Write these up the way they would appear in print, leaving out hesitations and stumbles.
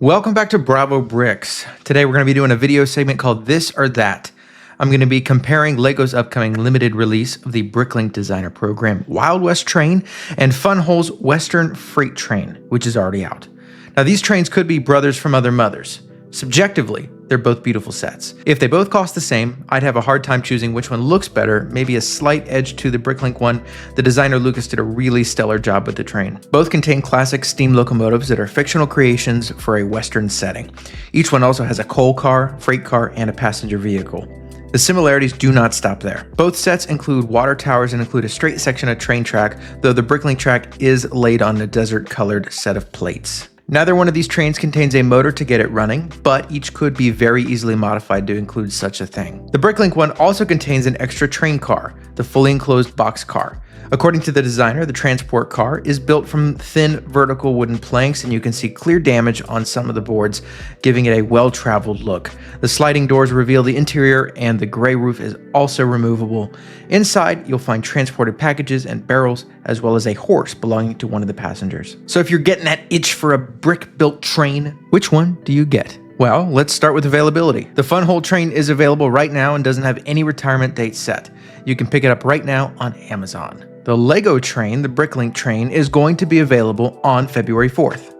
Welcome back to BravoBricks. Today we're going to be doing a video segment called This or That. I'm going to be comparing LEGO's upcoming limited release of the Bricklink Designer Program Wild West Train and FunWhole's Western Freight Train, which is already out. Now these trains could be brothers from other mothers. Subjectively, they're both beautiful sets. If they both cost the same, I'd have a hard time choosing which one looks better, maybe a slight edge to the Bricklink one. The designer Lucas did a really stellar job with the train. Both contain classic steam locomotives that are fictional creations for a Western setting. Each one also has a coal car, freight car, and a passenger vehicle. The similarities do not stop there. Both sets include water towers and include a straight section of train track, though the Bricklink track is laid on a desert-colored set of plates. Neither one of these trains contains a motor to get it running, but each could be very easily modified to include such a thing. The Bricklink one also contains an extra train car, the fully enclosed box car. According to the designer, the transport car is built from thin vertical wooden planks, and you can see clear damage on some of the boards, giving it a well-traveled look. The sliding doors reveal the interior, and the gray roof is also removable. Inside, you'll find transported packages and barrels, as well as a horse belonging to one of the passengers. So if you're getting that itch for a brick-built train, which one do you get? Well, let's start with availability. The FunWhole train is available right now and doesn't have any retirement date set. You can pick it up right now on Amazon. The LEGO train, the Bricklink train, is going to be available on February 4th.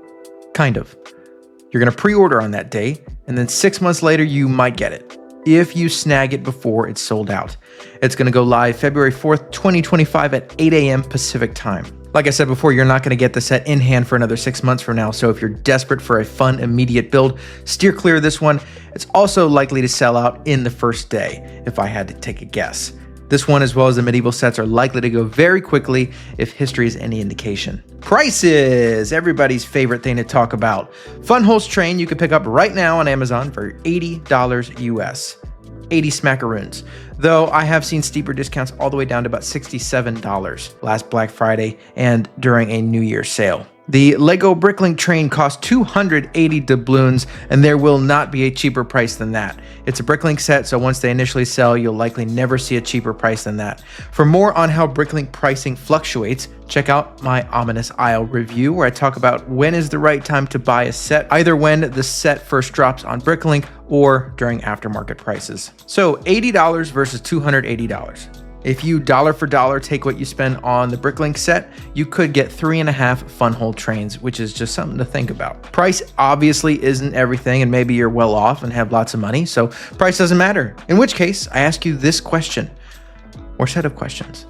Kind of. You're going to pre-order on that day, and then 6 months later you might get it, if you snag it before it's sold out. It's going to go live February 4th, 2025 at 8 a.m. Pacific time. Like I said before, you're not going to get the set in hand for another 6 months from now, so if you're desperate for a fun, immediate build, steer clear of this one. It's also likely to sell out in the first day, if I had to take a guess. This one, as well as the medieval sets, are likely to go very quickly if history is any indication. Prices! Everybody's favorite thing to talk about. FunWhole's train you can pick up right now on Amazon for $80 US. 80 smackaroons. Though I have seen steeper discounts all the way down to about $67 last Black Friday and during a New Year's sale. The LEGO Bricklink train costs 280 doubloons, and there will not be a cheaper price than that. It's a Bricklink set, so once they initially sell, you'll likely never see a cheaper price than that. For more on how Bricklink pricing fluctuates, check out my Ominous Isle review, where I talk about when is the right time to buy a set, either when the set first drops on Bricklink or during aftermarket prices. So $80 versus $280. If you dollar for dollar take what you spend on the Bricklink set, you could get 3.5 FunWhole trains, which is just something to think about. Price obviously isn't everything, and maybe you're well off and have lots of money, so price doesn't matter. In which case, I ask you this question, or set of questions.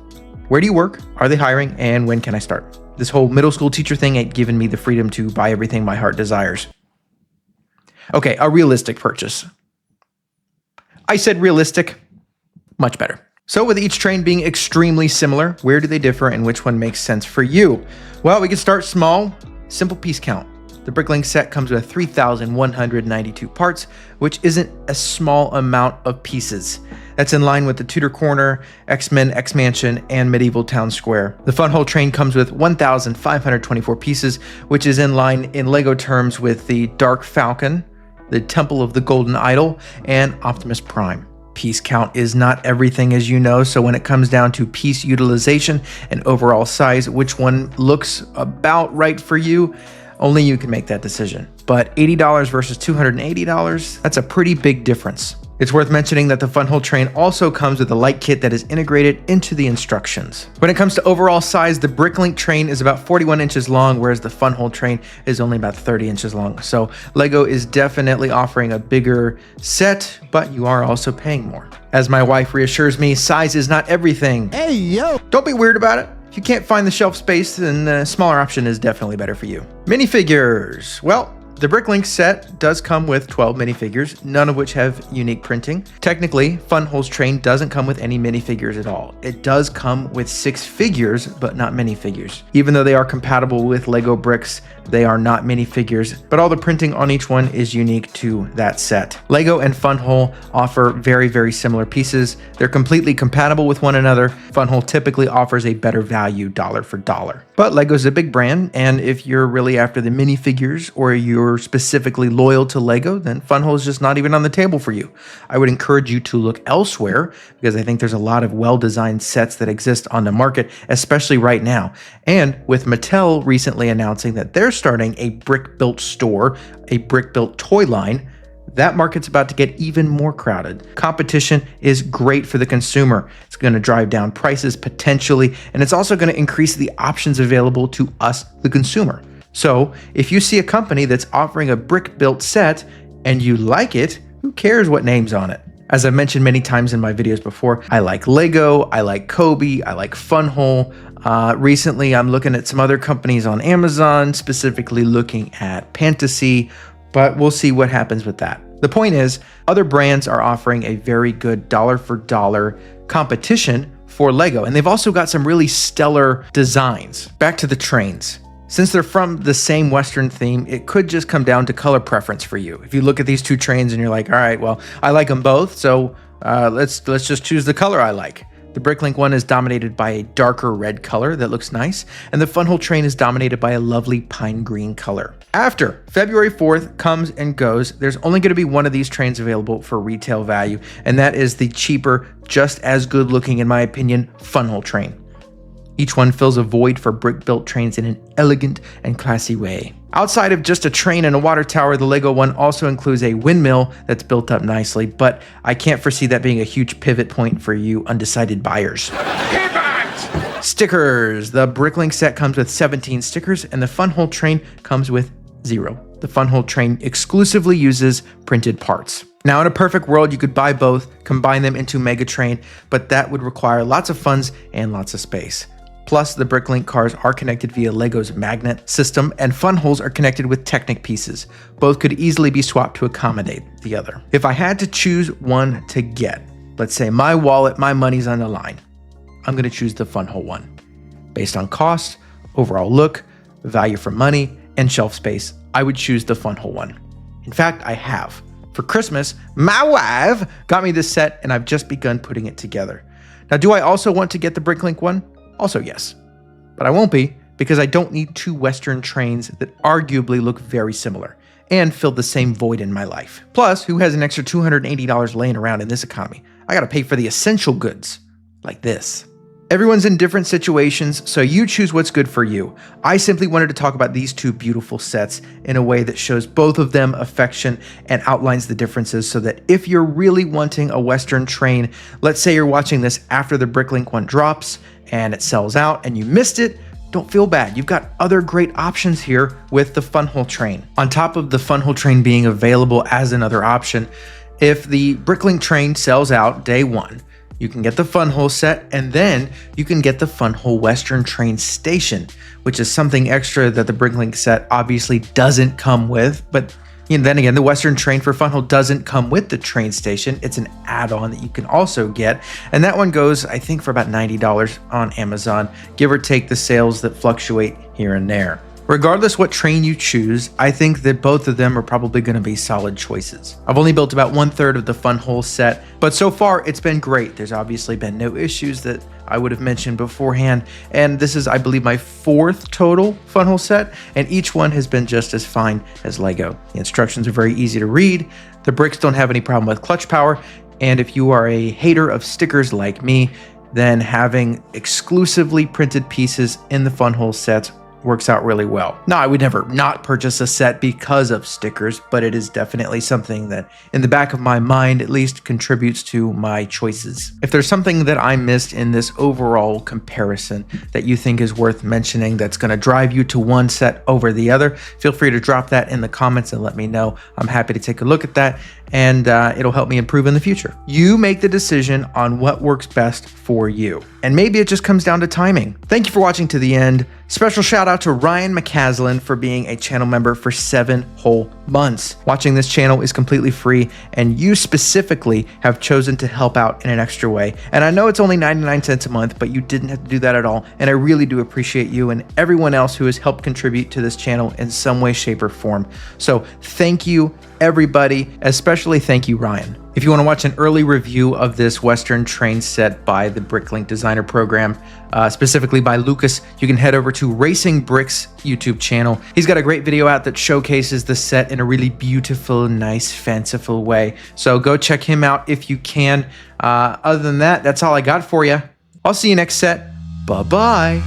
Where do you work? Are they hiring? And when can I start? This whole middle school teacher thing ain't given me the freedom to buy everything my heart desires. Okay, a realistic purchase. I said realistic, much better. So with each train being extremely similar, where do they differ and which one makes sense for you? Well, we can start small, simple piece count. The Bricklink set comes with 3,192 parts, which isn't a small amount of pieces. That's in line with the Tudor Corner, X-Men, X-Mansion, and Medieval Town Square. The FunWhole train comes with 1,524 pieces, which is in line in LEGO terms with the Dark Falcon, the Temple of the Golden Idol, and Optimus Prime. Piece count is not everything, as you know, so when it comes down to piece utilization and overall size, which one looks about right for you, only you can make that decision. But $80 versus $280, that's a pretty big difference. It's worth mentioning that the FunWhole train also comes with a light kit that is integrated into the instructions. When it comes to overall size, the Bricklink train is about 41 inches long, whereas the FunWhole train is only about 30 inches long. So LEGO is definitely offering a bigger set, but you are also paying more. As my wife reassures me, size is not everything. Hey, yo! Don't be weird about it. If you can't find the shelf space, then the smaller option is definitely better for you. Minifigures. Well, the Bricklink set does come with 12 minifigures, none of which have unique printing. Technically, FunWhole's train doesn't come with any minifigures at all. It does come with 6 figures, but not minifigures. Even though they are compatible with LEGO bricks, they are not minifigures, but all the printing on each one is unique to that set. LEGO and FunWhole offer very, very similar pieces. They're completely compatible with one another. FunWhole typically offers a better value dollar for dollar. But LEGO's a big brand, and if you're really after the minifigures or you're specifically loyal to LEGO, then FunWhole is just not even on the table for you. I would encourage you to look elsewhere because I think there's a lot of well-designed sets that exist on the market, especially right now. And with Mattel recently announcing that they're starting a brick-built store, a brick-built toy line, that market's about to get even more crowded. Competition is great for the consumer. It's going to drive down prices potentially, and it's also going to increase the options available to us, the consumer. So if you see a company that's offering a brick-built set and you like it, who cares what name's on it? As I've mentioned many times in my videos before, I like Lego, I like Kobe, I like FunWhole. Recently, I'm looking at some other companies on Amazon, specifically looking at Fantasy, but we'll see what happens with that. The point is, other brands are offering a very good dollar for dollar competition for Lego, and they've also got some really stellar designs. Back to the trains. Since they're from the same Western theme, it could just come down to color preference for you. If you look at these two trains and you're like, all right, well, I like them both, so let's just choose the color I like. The Bricklink one is dominated by a darker red color that looks nice, and the FunWhole train is dominated by a lovely pine green color. After February 4th comes and goes, there's only going to be one of these trains available for retail value, and that is the cheaper, just as good looking, in my opinion, FunWhole train. Each one fills a void for brick-built trains in an elegant and classy way. Outside of just a train and a water tower, the Lego one also includes a windmill that's built up nicely, but I can't foresee that being a huge pivot point for you undecided buyers. Pivot! Stickers. The Bricklink set comes with 17 stickers, and the FunWhole train comes with 0. The FunWhole train exclusively uses printed parts. Now, in a perfect world, you could buy both, combine them into Mega Train, but that would require lots of funds and lots of space. Plus, the Bricklink cars are connected via Lego's magnet system, and FunWholes are connected with Technic pieces. Both could easily be swapped to accommodate the other. If I had to choose one to get, let's say my wallet, my money's on the line, I'm going to choose the FunWhole one. Based on cost, overall look, value for money, and shelf space, I would choose the FunWhole one. In fact, I have. For Christmas, my wife got me this set, and I've just begun putting it together. Now, do I also want to get the Bricklink one? Also yes, but I won't be because I don't need two Western trains that arguably look very similar and fill the same void in my life. Plus, who has an extra $280 laying around in this economy? I gotta pay for the essential goods, like this. Everyone's in different situations, so you choose what's good for you. I simply wanted to talk about these two beautiful sets in a way that shows both of them affection and outlines the differences so that if you're really wanting a Western train, let's say you're watching this after the Bricklink one drops and it sells out and you missed it, don't feel bad. You've got other great options here with the FunWhole train. On top of the FunWhole train being available as another option, if the Bricklink train sells out day one, you can get the FunWhole set, and then you can get the FunWhole Western Train Station, which is something extra that the Bricklink set obviously doesn't come with. But then again, the Western Train for FunWhole doesn't come with the train station. It's an add-on that you can also get, and that one goes, I think, for about $90 on Amazon, give or take the sales that fluctuate here and there. Regardless what train you choose, I think that both of them are probably going to be solid choices. I've only built about 1/3 of the FunWhole set, but so far it's been great. There's obviously been no issues that I would have mentioned beforehand, and this is, I believe, my 4th total FunWhole set, and each one has been just as fine as Lego. The instructions are very easy to read, the bricks don't have any problem with clutch power, and if you are a hater of stickers like me, then having exclusively printed pieces in the FunWhole sets works out really well. Now, I would never not purchase a set because of stickers, but it is definitely something that, in the back of my mind at least, contributes to my choices. If there's something that I missed in this overall comparison that you think is worth mentioning that's going to drive you to one set over the other, feel free to drop that in the comments and let me know. I'm happy to take a look at that, and it'll help me improve in the future. You make the decision on what works best for you, and maybe it just comes down to timing. Thank you for watching to the end. Special shout out to Ryan McCaslin for being a channel member for 7 whole months. Watching this channel is completely free, and you specifically have chosen to help out in an extra way. And I know it's only 99 cents a month, but you didn't have to do that at all. And I really do appreciate you and everyone else who has helped contribute to this channel in some way, shape, or form. So thank you, everybody, especially thank you, Ryan. If you want to watch an early review of this Western train set by the Bricklink Designer Program, specifically by Lucas, you can head over to Racing Bricks YouTube channel. He's got a great video out that showcases the set in a really beautiful, nice, fanciful way. So go check him out if you can. Other than that, that's all I got for you. I'll see you next set. Bye-bye.